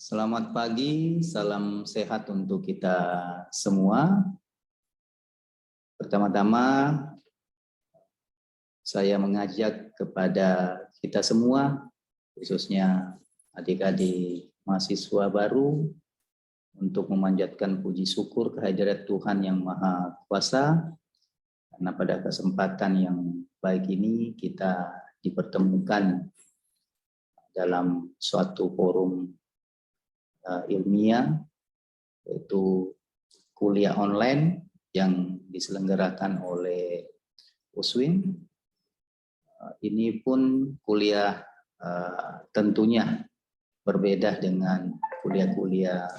Selamat pagi, salam sehat untuk kita semua. Pertama-tama, saya mengajak kepada kita semua, khususnya adik-adik mahasiswa baru, untuk memanjatkan puji syukur kehadirat Tuhan Yang Maha Kuasa, karena pada kesempatan yang baik ini kita dipertemukan dalam suatu forum ilmiah, yaitu kuliah online yang diselenggarakan oleh USWIM. Ini pun kuliah tentunya berbeda dengan kuliah-kuliah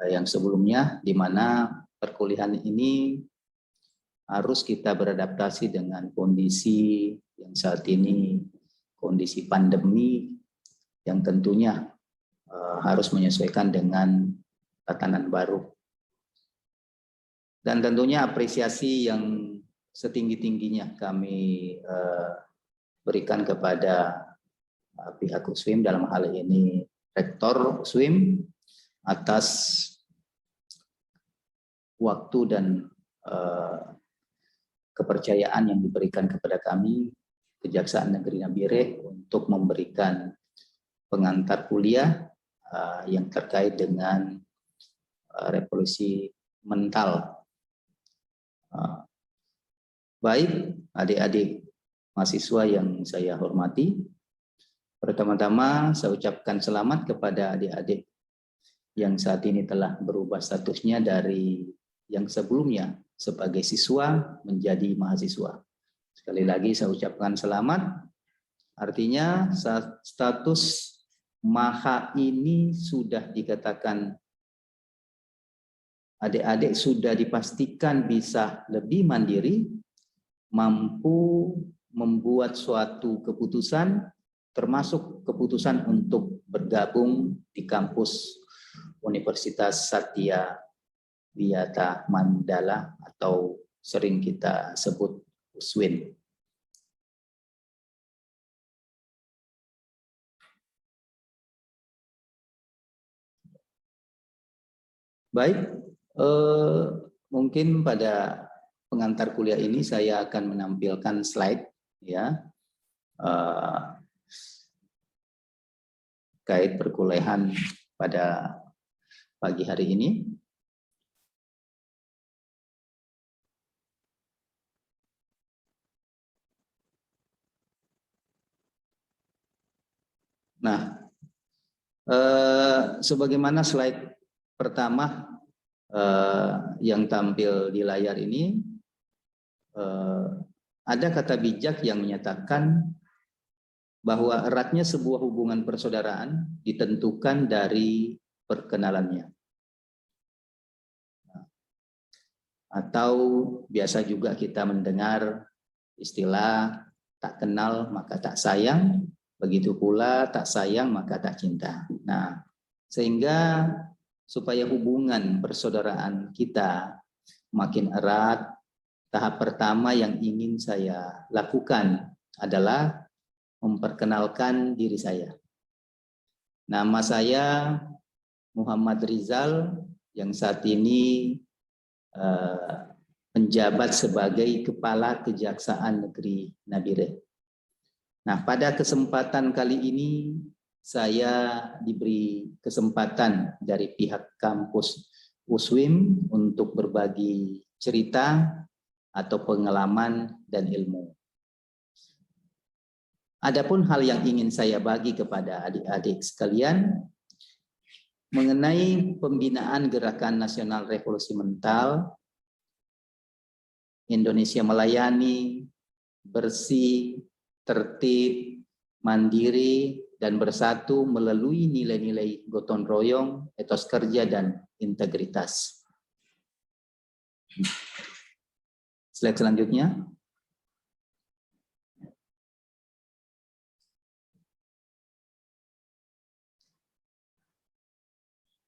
yang sebelumnya, di mana perkuliahan ini harus kita beradaptasi dengan kondisi yang saat ini, kondisi pandemi yang tentunya harus menyesuaikan dengan tatanan baru. Dan tentunya apresiasi yang setinggi-tingginya kami berikan kepada pihak USWIM, dalam hal ini Rektor USWIM, atas waktu dan kepercayaan yang diberikan kepada kami, Kejaksaan Negeri Nabire, untuk memberikan pengantar kuliah yang terkait dengan revolusi mental. Baik, adik-adik mahasiswa yang saya hormati, pertama-tama saya ucapkan selamat kepada adik-adik yang saat ini telah berubah statusnya dari yang sebelumnya sebagai siswa menjadi mahasiswa. Sekali lagi saya ucapkan selamat, artinya status maha ini sudah dikatakan adik-adik sudah dipastikan bisa lebih mandiri, mampu membuat suatu keputusan, termasuk keputusan untuk bergabung di kampus Universitas Satya Wiyata Mandala atau sering kita sebut USWIN. Baik, mungkin pada pengantar kuliah ini saya akan menampilkan slide ya terkait perkuliahan pada pagi hari ini. Nah, sebagaimana slide pertama yang tampil di layar ini, ada kata bijak yang menyatakan bahwa eratnya sebuah hubungan persaudaraan ditentukan dari perkenalannya. Atau biasa juga kita mendengar istilah tak kenal maka tak sayang, begitu pula tak sayang maka tak cinta. Nah, sehingga supaya hubungan persaudaraan kita makin erat, tahap pertama yang ingin saya lakukan adalah memperkenalkan diri saya. Nama saya Muhammad Rizal, yang saat ini menjabat sebagai Kepala Kejaksaan Negeri Nabire. Nah, pada kesempatan kali ini saya diberi kesempatan dari pihak kampus USWIM untuk berbagi cerita atau pengalaman dan ilmu. Adapun hal yang ingin saya bagi kepada adik-adik sekalian mengenai pembinaan Gerakan Nasional Revolusi Mental, Indonesia Melayani, Bersih, Tertib, Mandiri, dan Bersatu melalui nilai-nilai gotong royong, etos kerja, dan integritas. Slide selanjutnya.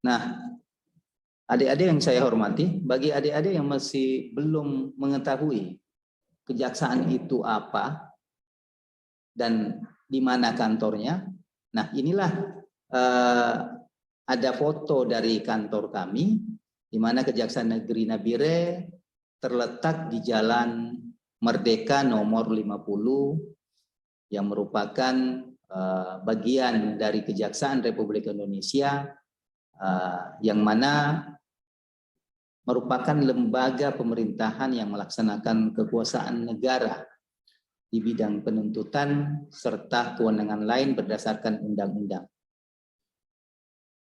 Nah, adik-adik yang saya hormati, bagi adik-adik yang masih belum mengetahui kejaksaan itu apa dan di mana kantornya, nah inilah ada foto dari kantor kami, di mana Kejaksaan Negeri Nabire terletak di Jalan Merdeka nomor 50, yang merupakan bagian dari Kejaksaan Republik Indonesia, yang mana merupakan lembaga pemerintahan yang melaksanakan kekuasaan negara di bidang penuntutan serta kewenangan lain berdasarkan undang-undang.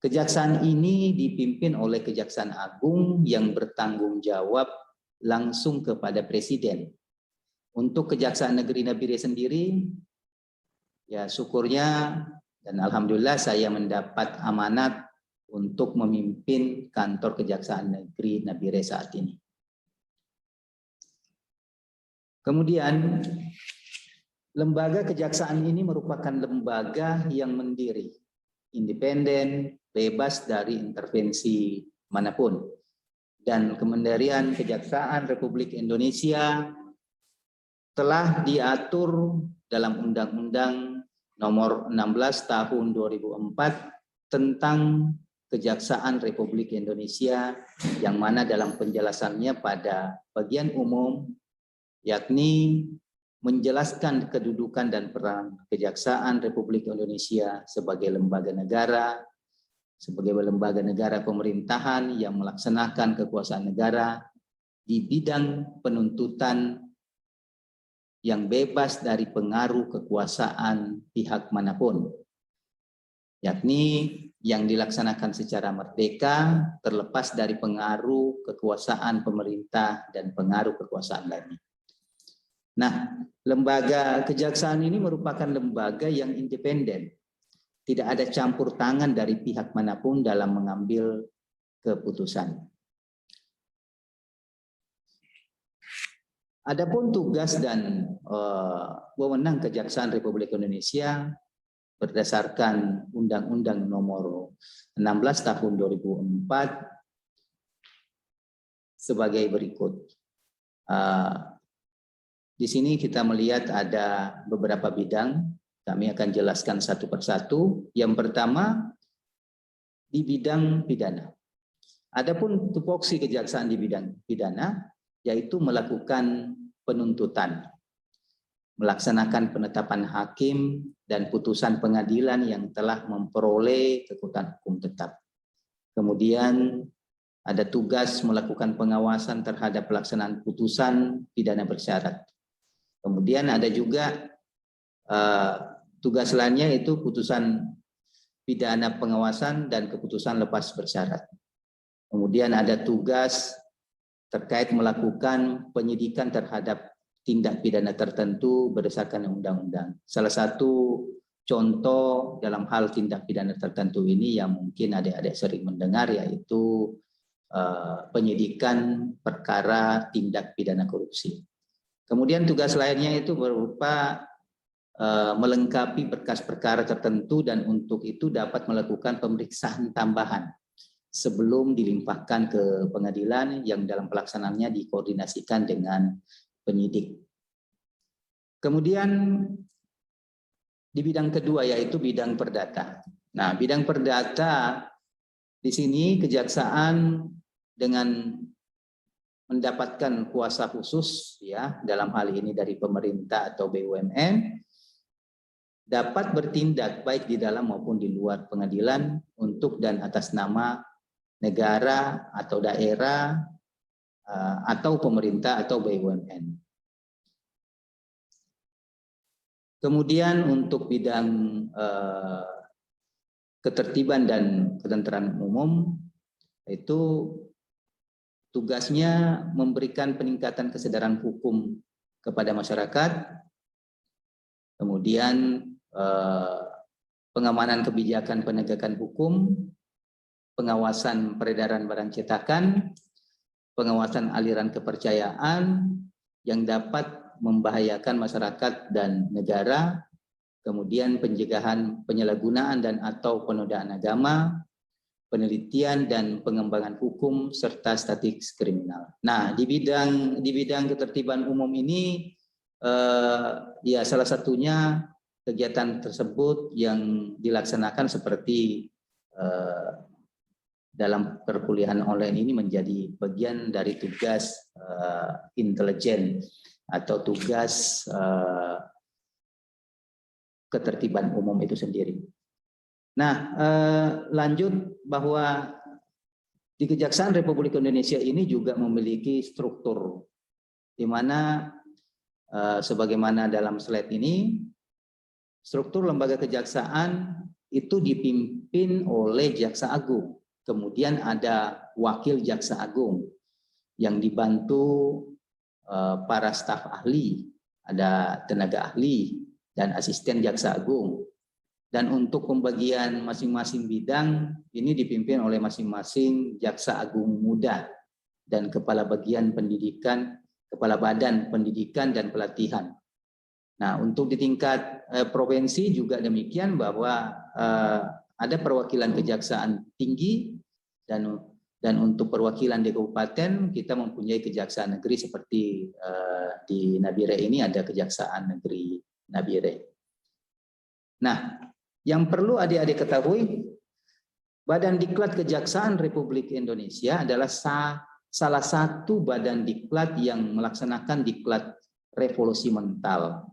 Kejaksaan ini dipimpin oleh Kejaksaan Agung yang bertanggung jawab langsung kepada Presiden. Untuk Kejaksaan Negeri Nabire sendiri, ya syukurnya dan alhamdulillah saya mendapat amanat untuk memimpin kantor Kejaksaan Negeri Nabire saat ini. Kemudian, lembaga kejaksaan ini merupakan lembaga yang mandiri, independen, bebas dari intervensi manapun. Dan Kementerian Kejaksaan Republik Indonesia telah diatur dalam Undang-Undang Nomor 16 Tahun 2004 tentang Kejaksaan Republik Indonesia, yang mana dalam penjelasannya pada bagian umum yakni menjelaskan kedudukan dan peran Kejaksaan Republik Indonesia sebagai lembaga negara, sebagai lembaga negara pemerintahan yang melaksanakan kekuasaan negara di bidang penuntutan yang bebas dari pengaruh kekuasaan pihak manapun, yakni yang dilaksanakan secara merdeka terlepas dari pengaruh kekuasaan pemerintah dan pengaruh kekuasaan lainnya. Nah, lembaga kejaksaan ini merupakan lembaga yang independen. Tidak ada campur tangan dari pihak manapun dalam mengambil keputusan. Adapun tugas dan wewenang Kejaksaan Republik Indonesia berdasarkan Undang-Undang Nomor 16 Tahun 2004 sebagai berikut. Di sini kita melihat ada beberapa bidang. Kami akan jelaskan satu persatu. Yang pertama, di bidang pidana. Adapun tupoksi kejaksaan di bidang pidana, yaitu melakukan penuntutan, melaksanakan penetapan hakim dan putusan pengadilan yang telah memperoleh kekuatan hukum tetap. Kemudian ada tugas melakukan pengawasan terhadap pelaksanaan putusan pidana bersyarat. Kemudian ada juga tugas lainnya, yaitu putusan pidana pengawasan dan keputusan lepas bersyarat. Kemudian ada tugas terkait melakukan penyidikan terhadap tindak pidana tertentu berdasarkan undang-undang. Salah satu contoh dalam hal tindak pidana tertentu ini yang mungkin adik-adik sering mendengar, yaitu penyidikan perkara tindak pidana korupsi. Kemudian tugas lainnya itu berupa melengkapi berkas perkara tertentu, dan untuk itu dapat melakukan pemeriksaan tambahan sebelum dilimpahkan ke pengadilan yang dalam pelaksanaannya dikoordinasikan dengan penyidik. Kemudian di bidang kedua, yaitu bidang perdata. Nah, bidang perdata di sini kejaksaan dengan mendapatkan kuasa khusus, ya, dalam hal ini dari pemerintah atau BUMN, dapat bertindak baik di dalam maupun di luar pengadilan untuk dan atas nama negara atau daerah atau pemerintah atau BUMN. Kemudian untuk bidang ketertiban dan ketentraman umum, itu tugasnya memberikan peningkatan kesadaran hukum kepada masyarakat, kemudian pengamanan kebijakan penegakan hukum, pengawasan peredaran barang cetakan, pengawasan aliran kepercayaan yang dapat membahayakan masyarakat dan negara, kemudian pencegahan penyalahgunaan dan atau penodaan agama, penelitian dan pengembangan hukum serta statistik kriminal. Nah, di bidang ketertiban umum ini ya salah satunya kegiatan tersebut yang dilaksanakan seperti dalam perkuliahan online ini menjadi bagian dari tugas intelijen atau tugas ketertiban umum itu sendiri. Nah, lanjut bahwa di Kejaksaan Republik Indonesia ini juga memiliki struktur, di mana sebagaimana dalam slide ini, struktur lembaga kejaksaan itu dipimpin oleh Jaksa Agung. Kemudian ada Wakil Jaksa Agung yang dibantu para staf ahli, ada tenaga ahli dan asisten Jaksa Agung. Dan untuk pembagian masing-masing bidang ini dipimpin oleh masing-masing Jaksa Agung Muda dan Kepala Bagian Pendidikan, Kepala Badan Pendidikan dan Pelatihan. Nah, untuk di tingkat provinsi juga demikian, bahwa ada perwakilan kejaksaan tinggi dan untuk perwakilan di kabupaten kita mempunyai kejaksaan negeri seperti di Nabire ini ada Kejaksaan Negeri Nabire. Nah, yang perlu adik-adik ketahui, Badan Diklat Kejaksaan Republik Indonesia adalah salah satu badan diklat yang melaksanakan diklat revolusi mental.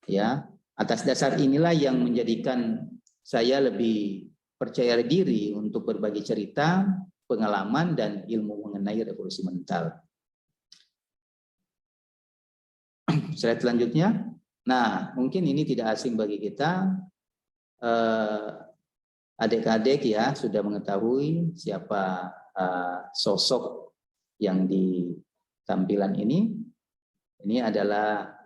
Ya, atas dasar inilah yang menjadikan saya lebih percaya diri untuk berbagi cerita, pengalaman dan ilmu mengenai revolusi mental. Slide selanjutnya. Nah, mungkin ini tidak asing bagi kita. Adik-adik ya sudah mengetahui siapa sosok yang di tampilan ini. Ini adalah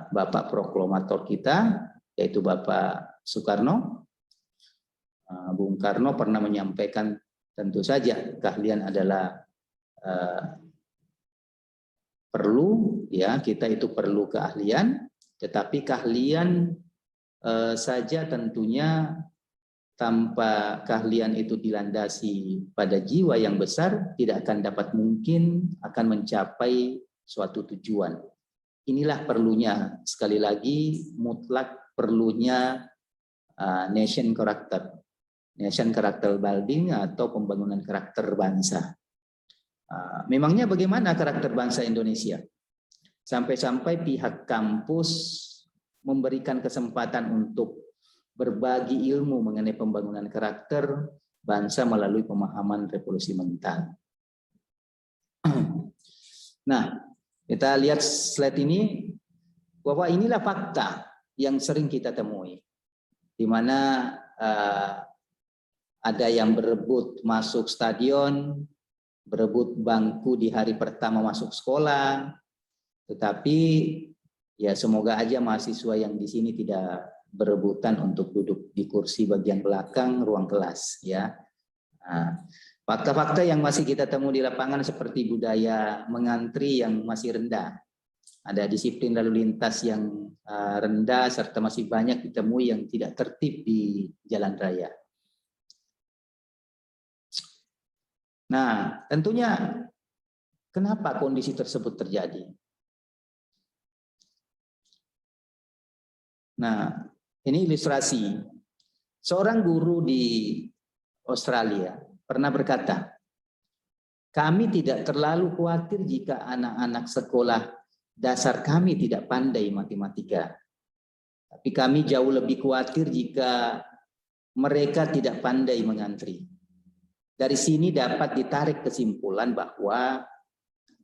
Bapak proklamator kita, yaitu Bapak Soekarno. Bung Karno pernah menyampaikan, tentu saja keahlian adalah perlu, ya kita itu perlu keahlian, tetapi keahlian saja tentunya tanpa keahlian itu dilandasi pada jiwa yang besar tidak akan dapat mungkin akan mencapai suatu tujuan. Inilah perlunya, sekali lagi mutlak perlunya nation character building atau pembangunan karakter bangsa. Memangnya bagaimana karakter bangsa Indonesia? Sampai-sampai pihak kampus memberikan kesempatan untuk berbagi ilmu mengenai pembangunan karakter bangsa melalui pemahaman revolusi mental. Nah, kita lihat slide ini, bahwa inilah fakta yang sering kita temui, di mana ada yang berebut masuk stadion, berebut bangku di hari pertama masuk sekolah, tetapi ya semoga aja mahasiswa yang di sini tidak berebutan untuk duduk di kursi bagian belakang ruang kelas ya. Fakta-fakta yang masih kita temui di lapangan seperti budaya mengantri yang masih rendah. Ada disiplin lalu lintas yang rendah serta masih banyak ditemui yang tidak tertib di jalan raya. Nah, tentunya kenapa kondisi tersebut terjadi? Nah, ini ilustrasi. Seorang guru di Australia pernah berkata, kami tidak terlalu khawatir jika anak-anak sekolah dasar kami tidak pandai matematika. Tapi kami jauh lebih khawatir jika mereka tidak pandai mengantri. Dari sini dapat ditarik kesimpulan bahwa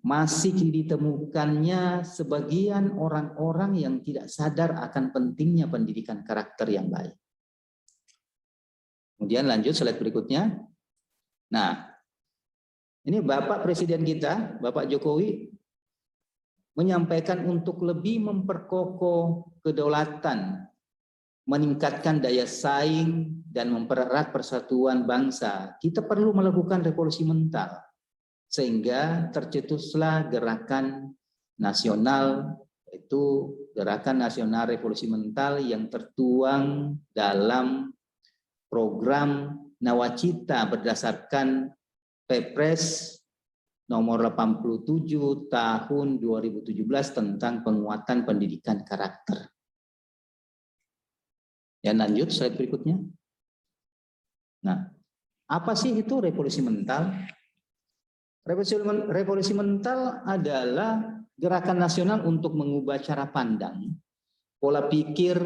masih ditemukannya sebagian orang-orang yang tidak sadar akan pentingnya pendidikan karakter yang baik. Kemudian lanjut slide berikutnya. Nah, ini Bapak Presiden kita, Bapak Jokowi, menyampaikan untuk lebih memperkokoh kedaulatan, meningkatkan daya saing, dan mempererat persatuan bangsa. Kita perlu melakukan revolusi mental. Sehingga tercetuslah gerakan nasional, yaitu Gerakan Nasional Revolusi Mental yang tertuang dalam program Nawacita berdasarkan Perpres nomor 87 tahun 2017 tentang penguatan pendidikan karakter. Ya, lanjut slide berikutnya. Nah, Apa sih itu revolusi mental? Revolusi mental adalah gerakan nasional untuk mengubah cara pandang, pola pikir,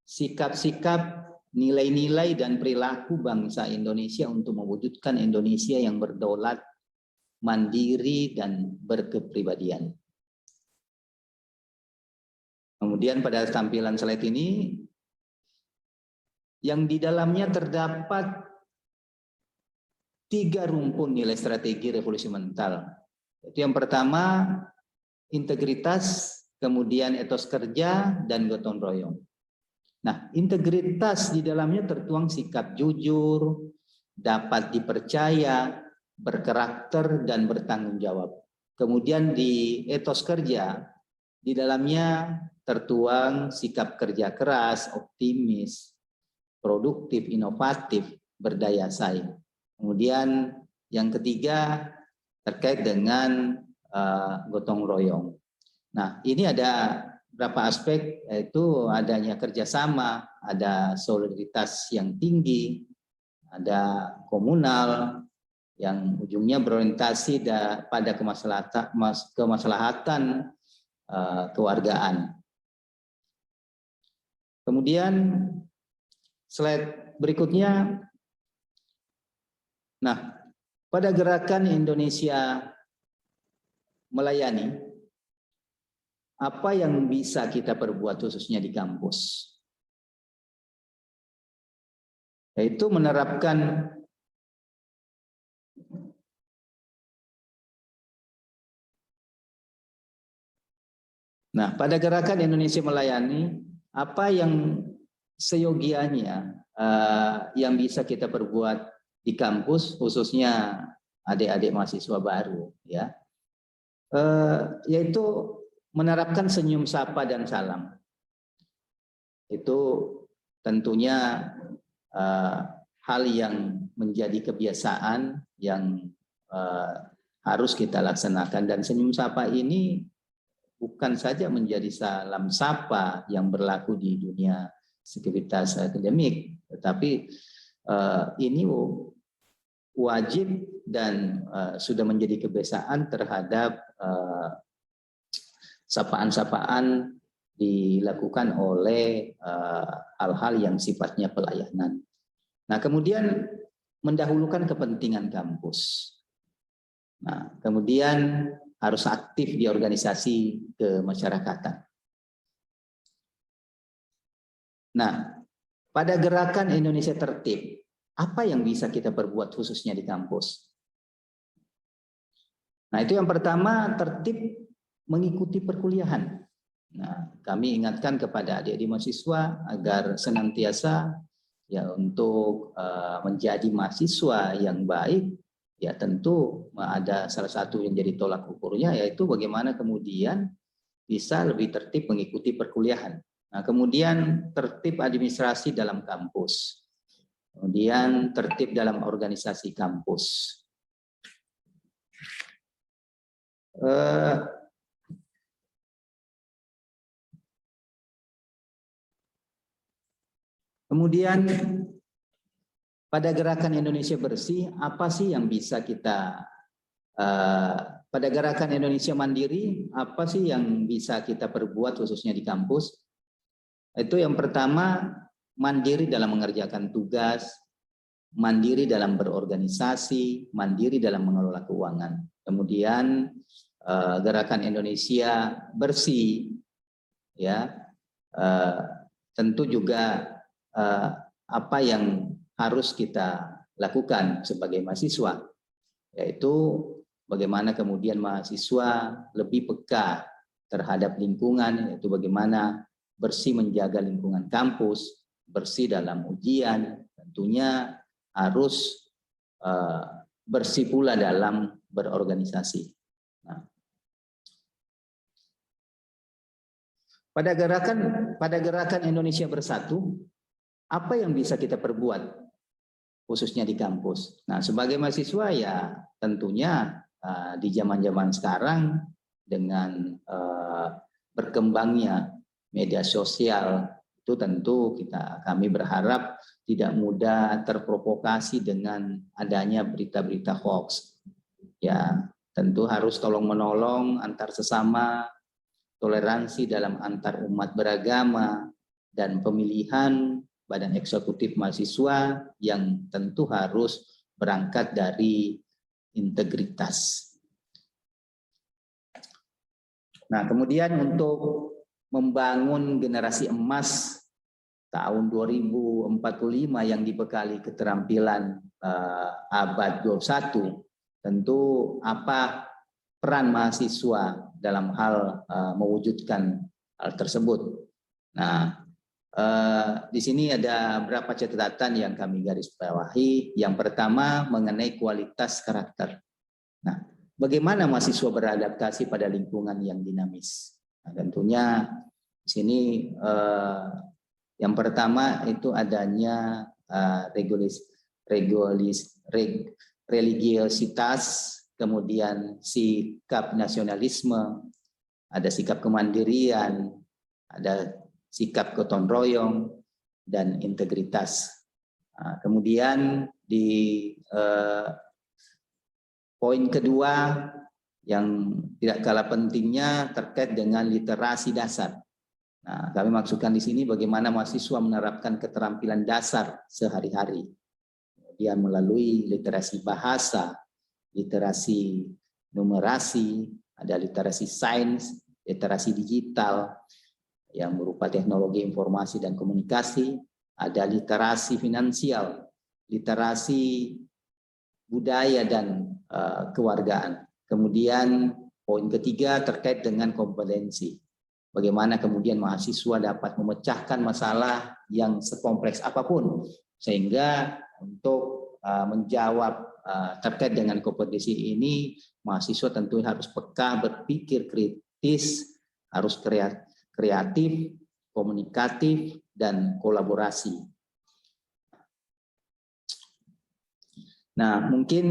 sikap-sikap, nilai-nilai dan perilaku bangsa Indonesia untuk mewujudkan Indonesia yang berdaulat, mandiri dan berkepribadian. Kemudian pada tampilan slide ini yang di dalamnya terdapat 3 rumpun nilai strategi revolusi mental. Itu yang pertama integritas, kemudian etos kerja dan gotong royong. Nah, integritas di dalamnya tertuang sikap jujur, dapat dipercaya, berkarakter dan bertanggung jawab. Kemudian di etos kerja di dalamnya tertuang sikap kerja keras, optimis, produktif, inovatif, berdaya saing. Kemudian yang ketiga terkait dengan gotong royong. Nah, ini ada beberapa aspek, yaitu adanya kerjasama, ada solidaritas yang tinggi, ada komunal yang ujungnya berorientasi pada kemaslahatan kewargaan. Kemudian slide berikutnya. Nah, pada gerakan Indonesia melayani, apa yang bisa kita perbuat khususnya di kampus? Yaitu menerapkan pada gerakan Indonesia melayani, apa yang seyogianya yang bisa kita perbuat di kampus, khususnya adik-adik mahasiswa baru, ya, yaitu menerapkan senyum sapa dan salam. Itu tentunya hal yang menjadi kebiasaan yang harus kita laksanakan, dan senyum sapa ini bukan saja menjadi salam sapa yang berlaku di dunia sekuritas akademik, tetapi ini wajib dan sudah menjadi kebiasaan terhadap sapaan-sapaan dilakukan oleh hal-hal yang sifatnya pelayanan. Nah, kemudian mendahulukan kepentingan kampus. Nah, kemudian harus aktif di organisasi kemasyarakatan. Nah, pada gerakan Indonesia Tertib, apa yang bisa kita perbuat khususnya di kampus? Nah, itu yang pertama, tertib mengikuti perkuliahan. Nah, kami ingatkan kepada adik-adik mahasiswa agar senantiasa ya untuk menjadi mahasiswa yang baik, ya tentu ada salah satu yang jadi tolak ukurnya, yaitu bagaimana kemudian bisa lebih tertib mengikuti perkuliahan. Nah, kemudian tertib administrasi dalam kampus. Kemudian tertib dalam organisasi kampus. Kemudian pada gerakan Indonesia Bersih, apa sih yang bisa kita pada gerakan Indonesia Mandiri, apa sih yang bisa kita perbuat khususnya di kampus? Itu yang pertama, mandiri dalam mengerjakan tugas, mandiri dalam berorganisasi, mandiri dalam mengelola keuangan. Kemudian gerakan Indonesia Bersih, ya tentu juga apa yang harus kita lakukan sebagai mahasiswa, yaitu bagaimana kemudian mahasiswa lebih peka terhadap lingkungan, yaitu bagaimana bersih menjaga lingkungan kampus, bersih dalam ujian, tentunya harus bersih pula dalam berorganisasi. Nah, pada gerakan Indonesia Bersatu, apa yang bisa kita perbuat khususnya di kampus? Nah, sebagai mahasiswa ya tentunya di zaman-zaman sekarang dengan berkembangnya media sosial Itu tentu kami berharap tidak mudah terprovokasi dengan adanya berita-berita hoax. Ya, tentu harus tolong menolong antar sesama, toleransi dalam antar umat beragama, dan pemilihan badan eksekutif mahasiswa yang tentu harus berangkat dari integritas. Nah, kemudian untuk membangun generasi emas tahun 2045 yang dibekali keterampilan abad 21, tentu apa peran mahasiswa dalam hal mewujudkan hal tersebut. Nah, di sini ada beberapa catatan yang kami garis bawahi. Yang pertama mengenai kualitas karakter. Nah, bagaimana mahasiswa beradaptasi pada lingkungan yang dinamis? Nah, tentunya di sini yang pertama itu adanya religiositas, kemudian sikap nasionalisme, ada sikap kemandirian, ada sikap gotong royong, dan integritas. Nah, kemudian di poin kedua yang tidak kalah pentingnya terkait dengan literasi dasar. Nah, kami maksudkan di sini bagaimana mahasiswa menerapkan keterampilan dasar sehari-hari. Kemudian melalui literasi bahasa, literasi numerasi, ada literasi sains, literasi digital yang berupa teknologi informasi dan komunikasi, ada literasi finansial, literasi budaya dan kewargaan. Kemudian poin ketiga terkait dengan kompetensi. Bagaimana kemudian mahasiswa dapat memecahkan masalah yang sekompleks apapun, sehingga untuk menjawab terkait dengan kompetensi ini, mahasiswa tentu harus peka, berpikir kritis, harus kreatif, komunikatif, dan kolaborasi. Nah, mungkin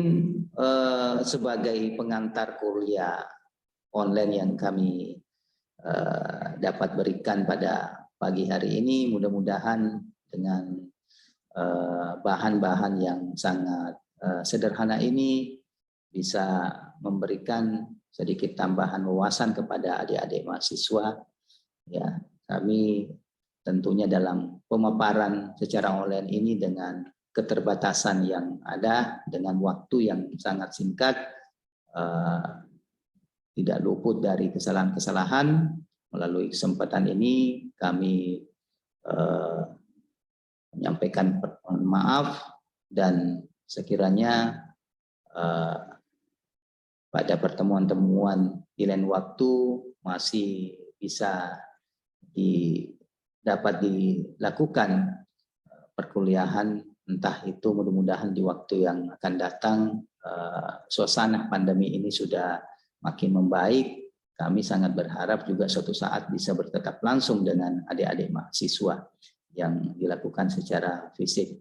sebagai pengantar kuliah online yang kami dapat berikan pada pagi hari ini, mudah-mudahan dengan bahan-bahan yang sangat sederhana ini bisa memberikan sedikit tambahan wawasan kepada adik-adik mahasiswa. Ya, kami tentunya dalam pemaparan secara online ini dengan keterbatasan yang ada, dengan waktu yang sangat singkat, tidak luput dari kesalahan-kesalahan. Melalui kesempatan ini kami menyampaikan permohonan maaf, dan sekiranya pada pertemuan-temuan di lain waktu masih bisa dapat dilakukan perkuliahan, entah itu mudah-mudahan di waktu yang akan datang suasana pandemi ini sudah makin membaik. Kami sangat berharap juga suatu saat bisa bertatap langsung dengan adik-adik mahasiswa yang dilakukan secara fisik.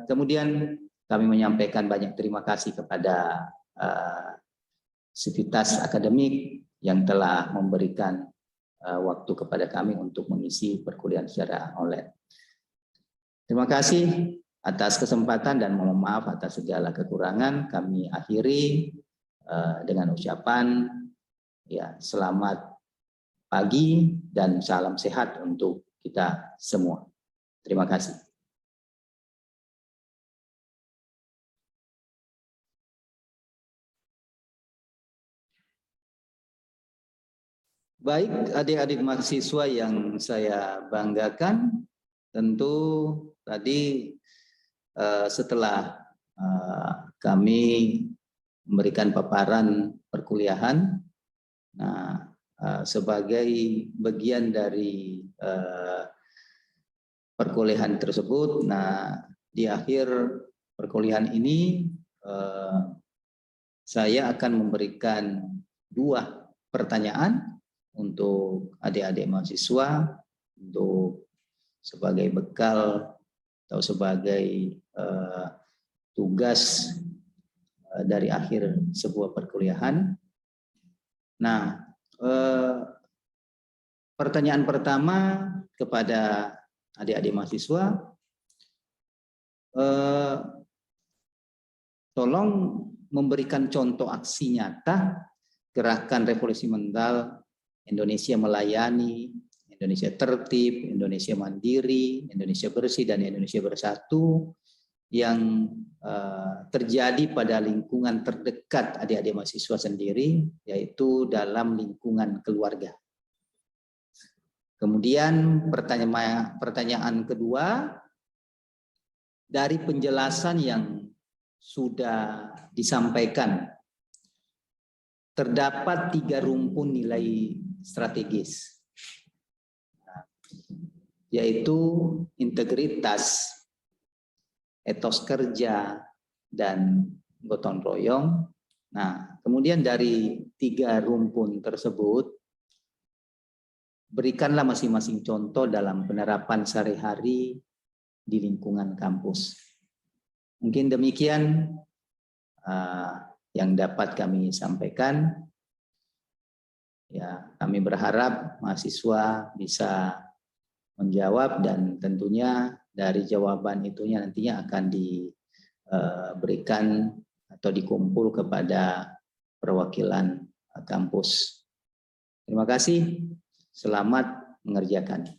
Kemudian kami menyampaikan banyak terima kasih kepada Sivitas Akademik yang telah memberikan waktu kepada kami untuk mengisi perkuliahan secara online. Terima kasih atas kesempatan dan mohon maaf atas segala kekurangan. Kami akhiri dengan ucapan ya, selamat pagi dan salam sehat untuk kita semua. Terima kasih. Baik, adik-adik mahasiswa yang saya banggakan, tentu tadi setelah kami memberikan paparan perkuliahan, nah sebagai bagian dari perkuliahan tersebut, nah di akhir perkuliahan ini saya akan memberikan 2 pertanyaan untuk adik-adik mahasiswa untuk sebagai bekal atau sebagai tugas dari akhir sebuah perkuliahan. Nah, Pertanyaan pertama kepada adik-adik mahasiswa, tolong memberikan contoh aksi nyata gerakan revolusi mental Indonesia melayani, Indonesia tertib, Indonesia mandiri, Indonesia bersih, dan Indonesia bersatu yang terjadi pada lingkungan terdekat adik-adik mahasiswa sendiri, yaitu dalam lingkungan keluarga. Kemudian pertanyaan kedua, dari penjelasan yang sudah disampaikan, terdapat 3 rumpun nilai strategis, yaitu integritas, etos kerja, dan gotong royong. Nah, kemudian dari 3 rumpun tersebut, berikanlah masing-masing contoh dalam penerapan sehari-hari di lingkungan kampus. Mungkin demikian yang dapat kami sampaikan. Ya, kami berharap mahasiswa bisa menjawab, dan tentunya dari jawaban itunya nantinya akan diberikan atau dikumpul kepada perwakilan kampus. Terima kasih. Selamat mengerjakan.